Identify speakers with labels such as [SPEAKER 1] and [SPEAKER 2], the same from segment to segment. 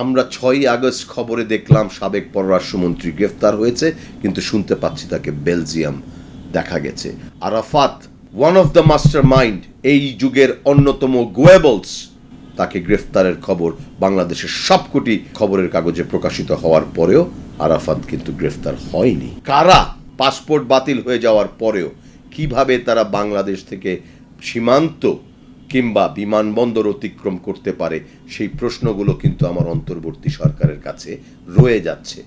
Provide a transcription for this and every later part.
[SPEAKER 1] আমরা 6ই আগস্ট খবরে দেখলাম সাবেক পররাষ্ট্রমন্ত্রী গ্রেফতার হয়েছে, কিন্তু শুনতে পাচ্ছি তাকে বেলজিয়াম দেখা গেছে। Arafat, one of the master mind, এই যুগের অন্যতম গোয়েবলস, তাকে গ্রেফতারের খবর বাংলাদেশের সবকটি খবরের কাগজে প্রকাশিত হওয়ার পরেও আরাফাত কিন্তু গ্রেফতার হয়নি। কারা পাসপোর্ট বাতিল হয়ে যাওয়ার পরেও কিভাবে তারা বাংলাদেশ থেকে সীমান্ত কিংবা বিমানবন্দর অতিক্রম করতে পারে, সেই প্রশ্নগুলো কিন্তু আমার অন্তর্বর্তী সরকারের কাছে রয়ে যাচ্ছে।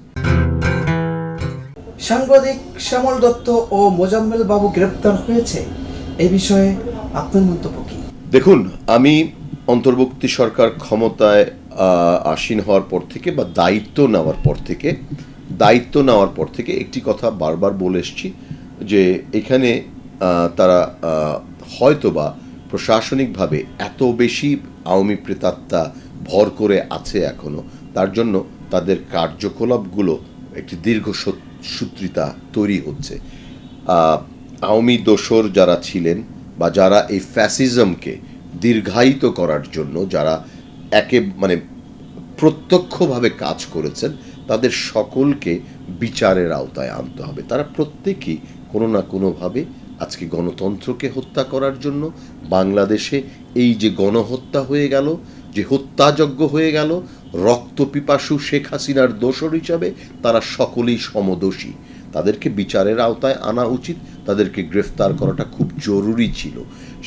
[SPEAKER 2] সাংবাদিক শ্যামল দত্ত ও মোজাম্মেল বাবু গ্রেপ্তার হয়েছে, এই বিষয়ে আপনার মন্তব্য কি?
[SPEAKER 1] দেখুন, আমি অন্তর্বর্তী সরকার ক্ষমতায় আসীন হওয়ার পর থেকে বা দায়িত্ব নেওয়ার পর থেকে একটি কথা বারবার বলে এসছি যে এখানে তারা হয়তোবা প্রশাসনিকভাবে এত বেশি আওয়ামী প্রেতাত্মা ভর করে আছে এখনো, তার জন্য তাদের কার্যকলাপগুলো একটি দীর্ঘসূত্রিতা তৈরি হচ্ছে। আওয়ামী দোসর যারা ছিলেন বা যারা এই ফ্যাসিজমকে দীর্ঘায়িত করার জন্য যারা প্রত্যক্ষভাবে কাজ করেছেন, তাদের সকলকে বিচারের আওতায় আনতে হবে। তারা প্রত্যেকেই কোনো না কোনোভাবে আজকে গণতন্ত্রকে হত্যা করার জন্য, বাংলাদেশে এই যে গণহত্যা হয়ে গেল, যে হত্যাযজ্ঞ হয়ে গেল রক্তপিপাসু শেখ হাসিনার দোসর হিসাবে, তারা সকলেই সমদোষী। তাদেরকে বিচারের আওতায় আনা উচিত, তাদেরকে গ্রেফতার করাটা খুব জরুরি ছিল।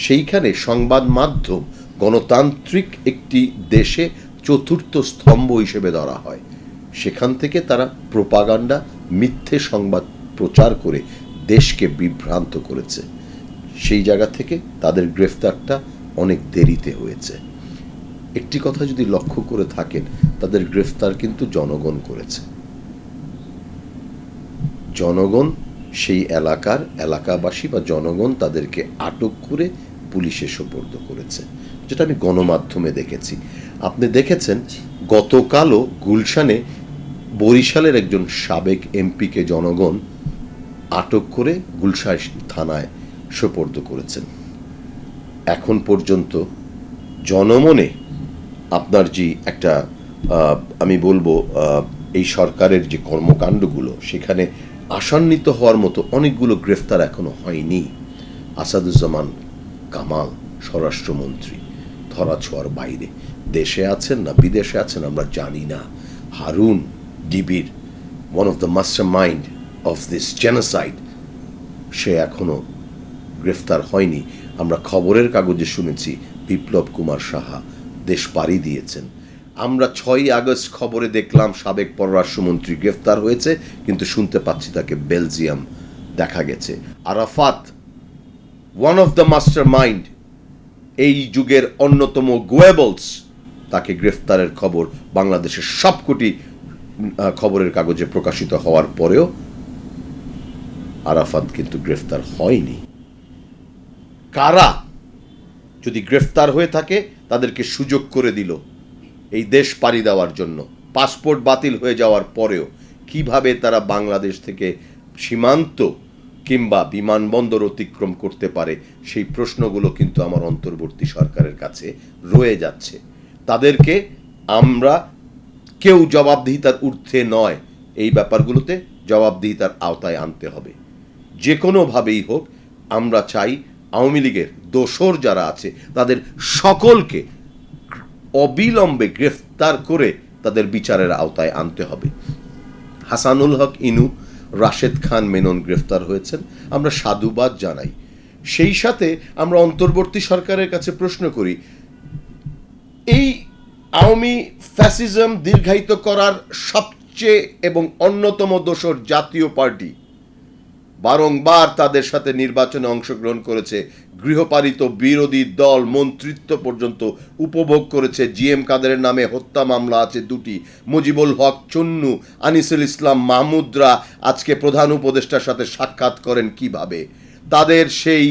[SPEAKER 1] সেইখানে সংবাদ মাধ্যম গণতান্ত্রিক একটি দেশে চতুর্থ স্তম্ভ হিসেবে ধরা হয়, সেখান থেকে তারা প্রোপাগান্ডা, মিথ্যে সংবাদ প্রচার করে দেশকে বিভ্রান্ত করেছে। সেই জায়গা থেকে তাদের গ্রেফতারটা অনেক দেরিতে হয়েছে। একটি কথা যদি লক্ষ্য করে থাকেন, তাদের গ্রেফতার কিন্তু জনগণ করেছে। জনগণ, সেই এলাকাবাসী বা জনগণ তাদেরকে আটক করে পুলিশে সোপর্দ করেছে, যেটা আমি গণমাধ্যমে দেখেছি। আপনি দেখেছেন গতকালও গুলশানে বরিশালের একজন সাবেক এমপিকে জনগণ আটক করে গুলশান থানায় সোপর্দ করেছেন। এখন পর্যন্ত জনমনে আপনার যে একটা আমি বলবো এই সরকারের যে কর্মকাণ্ডগুলো, সেখানে আশান্বিত হওয়ার মতো অনেকগুলো গ্রেফতার এখনো হয়নি। আসাদুজ্জামান কামাল স্বরাষ্ট্রমন্ত্রী ধরাছোঁয়ার বাইরে, দেশে আছেন না বিদেশে আছেন আমরা জানি না। হারুন, ডিবির one of the mastermind of this genocide, সে এখনো গ্রেফতার হয়নি। আমরা খবরের কাগজে শুনেছি বিপ্লব কুমার সাহা দেশ পাড়ি দিয়েছেন। আমরা 6ই আগস্ট খবরে দেখলাম সাবেক পররাষ্ট্রমন্ত্রী গ্রেফতার হয়েছে, কিন্তু শুনতে পাচ্ছি তাকে বেলজিয়াম দেখা গেছে। Arafat, one of the master mind, এই যুগের অন্যতম গোয়েবলস, তাকে গ্রেফতারের খবর বাংলাদেশের সবকটি খবরের কাগজে প্রকাশিত হওয়ার পরেও আরাফাত কিন্তু গ্রেফতার হয়নি। কারা যদি গ্রেফতার হয়ে থাকে তাদেরকে সুযোগ করে দিল এই দেশ পাড়ি দেওয়ার জন্য, পাসপোর্ট বাতিল হয়ে যাওয়ার পরেও কিভাবে তারা বাংলাদেশ থেকে সীমান্ত কিংবা বিমানবন্দর অতিক্রম করতে পারে, সেই প্রশ্নগুলো কিন্তু আমার অন্তর্বর্তী সরকারের কাছে রয়ে যাচ্ছে। তাদেরকে আমরা কেউ জবাবদিহিতার ঊর্ধ্বে নয়, এই ব্যাপারগুলোতে জবাবদিহিতার আওতায় আনতে হবে যে কোনোভাবেই হোক। আমরা চাই আওয়ামী লীগের দোসর যারা আছে তাদের সকলকে অবিলম্বে গ্রেফতার করে তাদের বিচারের আওতায় আনতে হবে। হাসানুল হক ইনু, রাশেদ খান মেনন গ্রেফতার হয়েছেন, আমরা সাধুবাদ জানাই। সেই সাথে আমরা অন্তর্বর্তী সরকারের কাছে প্রশ্ন করি, এই আওয়ামী ফ্যাসিজম দীর্ঘায়িত করার সবচেয়ে এবং অন্যতম দোসর জাতীয় পার্টি বারংবার তাদের সাথে নির্বাচনে অংশগ্রহণ করেছে, গৃহপালিত বিরোধী দল মন্ত্রিত্ব পর্যন্ত উপভোগ করেছে। জিএম কাদেরের নামে হত্যা মামলা আছে 2টি। মুজিবুল হক চন্নু, আনিসুল ইসলাম মাহমুদরা আজকে প্রধান উপদেষ্টার সাথে সাক্ষাৎ করেন কিভাবে? তাদের সেই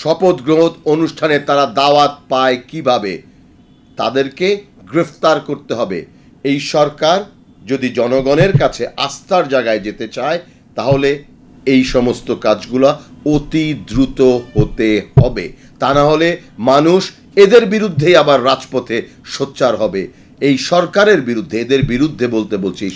[SPEAKER 1] শপথ গ্রহণ অনুষ্ঠানে তারা দাওয়াত পায় কিভাবে? তাদেরকে গ্রেফতার করতে হবে। এই সরকার যদি জনগণের কাছে আস্থার জায়গায় যেতে চায়, তাহলে এই সমস্ত কাজগুলো অতি দ্রুত হতে হবে। তা না হলে মানুষ এদের বিরুদ্ধেই আবার রাজপথে সোচ্চার হবে। এই সরকারের বিরুদ্ধে, এদের বিরুদ্ধে বলতে বলছি, এই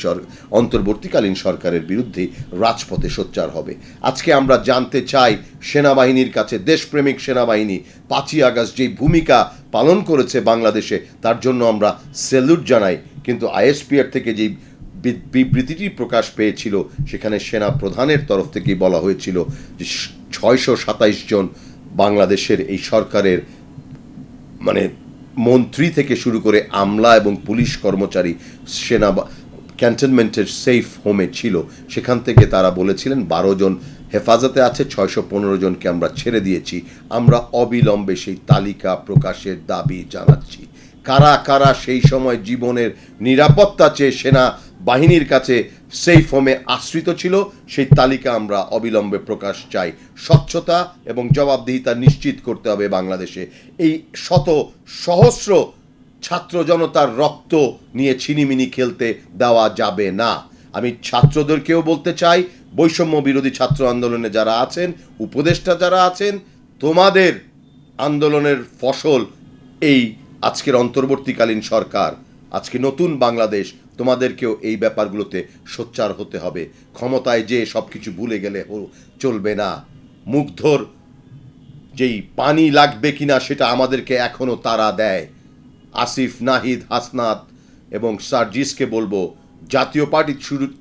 [SPEAKER 1] অন্তর্বর্তীকালীন সরকারের বিরুদ্ধে রাজপথে সোচ্চার হবে। আজকে আমরা জানতে চাই সেনাবাহিনীর কাছে, দেশপ্রেমিক সেনাবাহিনী 5ই আগস্ট যেই ভূমিকা পালন করেছে বাংলাদেশে, তার জন্য আমরা স্যালুট জানাই। কিন্তু আইএসপিআর থেকে যেই বিবৃতিটি প্রকাশ পেয়েছিল, সেখানে সেনা প্রধানের তরফ থেকেই বলা হয়েছিল যে 627 জন বাংলাদেশের এই সরকারের মানে মন্ত্রী থেকে শুরু করে আমলা এবং পুলিশ কর্মচারী সেনা ক্যান্টনমেন্টের সেফ হোমে ছিল। সেখান থেকে তারা বলেছিলেন 12 জন হেফাজতে আছে, 615 জনকে আমরা ছেড়ে দিয়েছি। আমরা অবিলম্বে সেই তালিকা প্রকাশের দাবি জানাচ্ছি। কারা কারা সেই সময় জীবনের নিরাপত্তা চেয়ে সেনা বাহিনীর কাছে সেফ হোমে আশ্রিত ছিল, সেই তালিকা আমরা অবিলম্বে প্রকাশ চাই। স্বচ্ছতা এবং জবাবদিহিতা নিশ্চিত করতে হবে বাংলাদেশে। এই শত সহস্র ছাত্র জনতার রক্ত নিয়ে ছিনিমিনি খেলতে দেওয়া যাবে না। আমি ছাত্রদেরকেও বলতে চাই, বৈষম্য বিরোধী ছাত্র আন্দোলনে যারা আছেন, উপদেষ্টা যারা আছেন, তোমাদের আন্দোলনের ফসল এই আজকের অন্তর্বর্তীকালীন সরকার, আজকে নতুন বাংলাদেশ। তোমাদেরকেও এই ব্যাপারগুলোতে সোচ্চার হতে হবে। ক্ষমতায় যে সব কিছু ভুলে গেলে চলবে না। মুগ্ধর যেই পানি লাগবে কিনা সেটা আমাদেরকে এখনও তারা দেয়। আসিফ, নাহিদ, হাসনাত এবং সার্জিসকে বলবো, জাতীয় পার্টি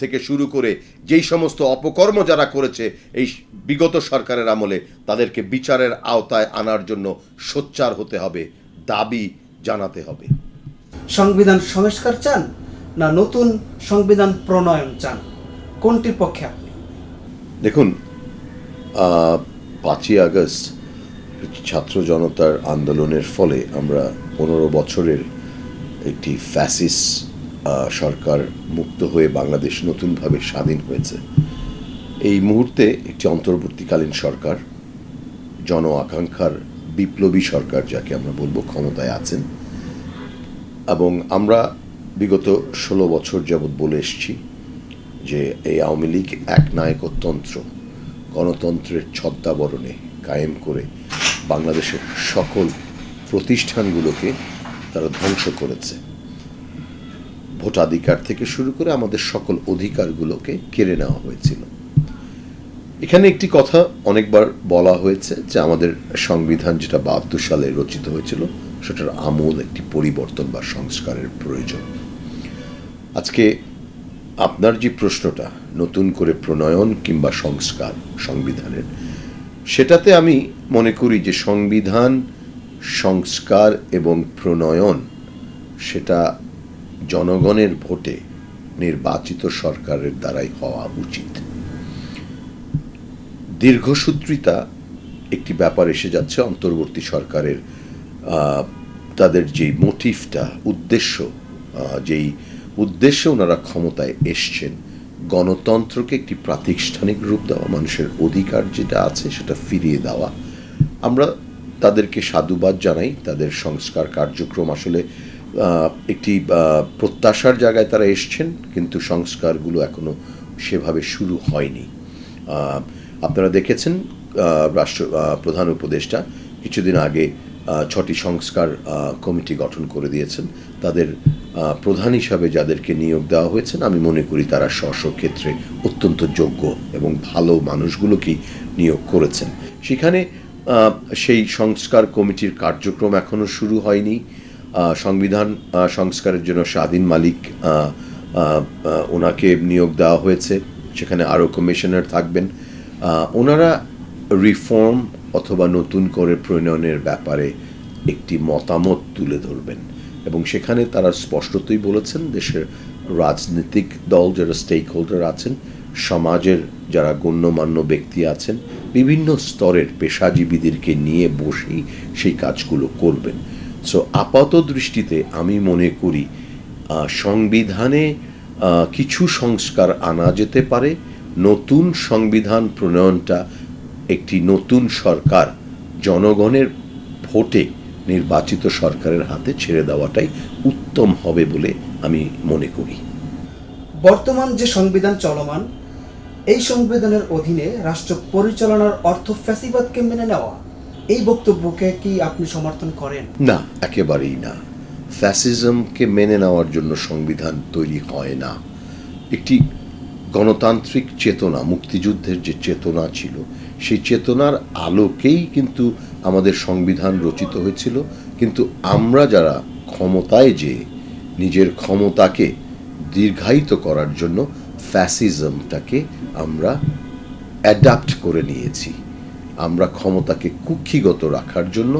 [SPEAKER 1] থেকে শুরু করে যেই সমস্ত অপকর্ম যারা করেছে এই বিগত সরকারের আমলে, তাদেরকে বিচারের আওতায় আনার জন্য সোচ্চার হতে হবে, দাবি জানাতে হবে।
[SPEAKER 2] সংবিধান সংস্কার চান না নতুন সংবিধান প্রণয়ন চান, কোনটির পক্ষে আপনি?
[SPEAKER 1] দেখুন, 5ই আগস্ট ছাত্র জনতার আন্দোলনের ফলে আমরা 15 বছরের একটি ফ্যাসিস্ট সরকার মুক্ত হয়ে বাংলাদেশ নতুনভাবে স্বাধীন হয়েছে। এই মুহূর্তে একটি অন্তর্বর্তীকালীন সরকার, জন আকাঙ্ক্ষার বিপ্লবী সরকার যাকে আমরা বলবো, ক্ষমতায় আছেন। এবং আমরা বিগত 16 বছর যাবৎ বলে এসেছি যে এই আওয়ামী লীগ একনায়কতন্ত্র, গণতন্ত্রের ছদ্মাবরণে কায়েম করে বাংলাদেশের সকল প্রতিষ্ঠানগুলোকে তারা ধ্বংস করেছে। ভোটাধিকার থেকে শুরু করে আমাদের সকল অধিকারগুলোকে কেড়ে নেওয়া হয়েছিল। এখানে একটি কথা অনেকবার বলা হয়েছে যে আমাদের সংবিধান যেটা 72 সালে রচিত হয়েছিল, সেটার আমূল একটি পরিবর্তন বা সংস্কারের প্রয়োজন। আজকে আপনার যে প্রশ্নটা, নতুন করে প্রণয়ন কিংবা সংস্কার সংবিধানের, সেটাতে আমি মনে করি যে সংবিধান সংস্কার এবং প্রণয়ন সেটা জনগণের ভোটে নির্বাচিত সরকারের দ্বারাই হওয়া উচিত। দীর্ঘসূত্রিতা একটি ব্যাপার এসে যাচ্ছে অন্তর্বর্তী সরকারের, তাদের যে মোটিভটা, উদ্দেশ্য, যেই উদ্দেশ্যে ওনারা ক্ষমতায় এসছেন, গণতন্ত্রকে একটি প্রাতিষ্ঠানিক রূপ দেওয়া, মানুষের অধিকার যেটা আছে সেটা ফিরিয়ে দেওয়া। আমরা তাদেরকে সাধুবাদ জানাই। তাদের সংস্কার কার্যক্রম আসলে একটি প্রত্যাশার জায়গায় তারা এসছেন, কিন্তু সংস্কারগুলো এখনো সেভাবে শুরু হয়নি। আপনারা দেখেছেন প্রধান উপদেষ্টা কিছুদিন আগে 6টি সংস্কার কমিটি গঠন করে দিয়েছেন। তাদের প্রধান হিসাবে যাদেরকে নিয়োগ দেওয়া হয়েছেন, আমি মনে করি তারা ক্ষেত্রে অত্যন্ত যোগ্য এবং ভালো মানুষগুলোকেই নিয়োগ করেছেন। সেখানে সেই সংস্কার কমিটির কার্যক্রম এখনও শুরু হয়নি। সংবিধান সংস্কারের জন্য স্বাধীন মালিক ওনাকে নিয়োগ দেওয়া হয়েছে, সেখানে আরও কমিশনার থাকবেন। ওনারা রিফর্ম অথবা নতুন করে প্রণয়নের ব্যাপারে একটি মতামত তুলে ধরবেন এবং সেখানে তারা স্পষ্টতই বলেছেন দেশের রাজনৈতিক দল যারা স্টেক হোল্ডার আছেন, সমাজের যারা গণ্যমান্য ব্যক্তি আছেন, বিভিন্ন স্তরের পেশাজীবীদেরকে নিয়ে বসেই সেই কাজগুলো করবেন। সো আপাত দৃষ্টিতে আমি মনে করি সংবিধানে কিছু সংস্কার আনা যেতে পারে। নতুন সংবিধান প্রণয়নটা একটি নতুন সরকার, জনগণের ভোটে নির্বাচিত সরকারের হাতে ছেড়ে দেওয়াটাই উত্তম হবে বলে আমি মনে করি।
[SPEAKER 2] বর্তমান যে সংবিধান চলমান, এই সংবিধানের অধীনে রাষ্ট্র পরিচালনার অর্থ ফ্যাসিবাদকে মেনে নেওয়া, এই বক্তব্যকে কি আপনি সমর্থন করেন?
[SPEAKER 1] না, একেবারেই না। ফ্যাসিজমকে মেনে নেওয়ার জন্য সংবিধান তৈরি হয় না। একটি গণতান্ত্রিক চেতনা, মুক্তিযুদ্ধের যে চেতনা ছিল, সেই চেতনার আলোকেই কিন্তু আমাদের সংবিধান রচিত হয়েছিল। কিন্তু আমরা যারা ক্ষমতায় যেয়ে নিজের ক্ষমতাকে দীর্ঘায়িত করার জন্য ফ্যাসিজমটাকে আমরা অ্যাডাপ্ট করে নিয়েছি। আমরা ক্ষমতাকে কুক্ষিগত রাখার জন্য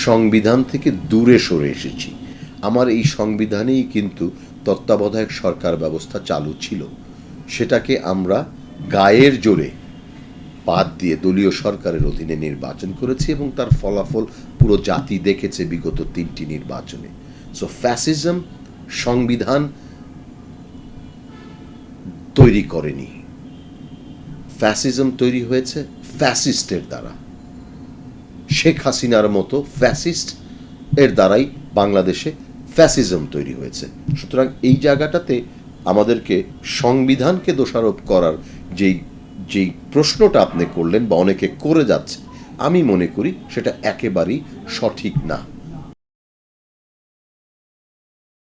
[SPEAKER 1] সংবিধান থেকে দূরে সরে এসেছি। আমার এই সংবিধানেই কিন্তু তত্ত্বাবধায়ক সরকার ব্যবস্থা চালু ছিল, সেটাকে আমরা গায়ের জোরে বাদ দিয়ে দলীয় সরকারের অধীনে নির্বাচন করেছি এবং তার ফলাফল পুরো জাতি দেখেছে বিগত 3টি নির্বাচনে। সো ফ্যাসিজম সংবিধান তৈরি করেনি, ফ্যাসিজম তৈরি হয়েছে ফ্যাসিস্টের দ্বারা। শেখ হাসিনার মতো ফ্যাসিস্ট এর দ্বারাই বাংলাদেশে ফ্যাসিজম তৈরি হয়েছে। সুতরাং এই জায়গাটাতে আমাদেরকে সংবিধানকে দোষারোপ করার যেই প্রশ্নটা আপনি করলেন বা অনেকে করে যাচ্ছে, আমি মনে করি সেটা একেবারেই সঠিক না।